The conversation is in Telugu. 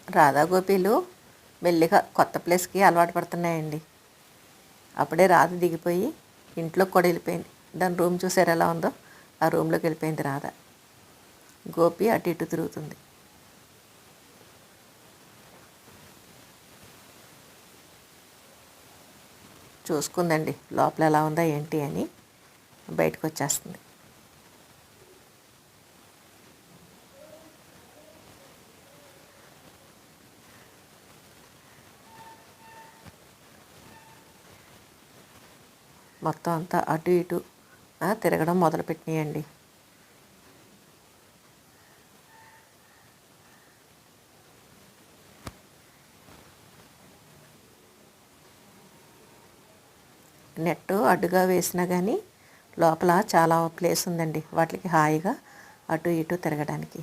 రాధా గోపీలు మెల్లిగా కొత్త ప్లేస్కి అలవాటు పడుతున్నాయండి. అప్పుడే రాధ దిగిపోయి ఇంట్లోకి కూడా వెళ్ళిపోయింది. దాని రూమ్ చూసారు ఎలా ఉందో, ఆ రూమ్లోకి వెళ్ళిపోయింది రాధ. గోపి అటు ఇటు తిరుగుతుంది. చూసుకుందండి లోపల ఎలా ఉందా ఏంటి అని, బయటకు వచ్చేస్తుంది. మొత్తం అంతా అటు ఇటు తిరగడం మొదలుపెట్టినాయండి. నెట్ అడ్డుగా వేసినా కానీ లోపల చాలా ప్లేస్ ఉందండి వాటికి హాయిగా అటు ఇటు తిరగడానికి.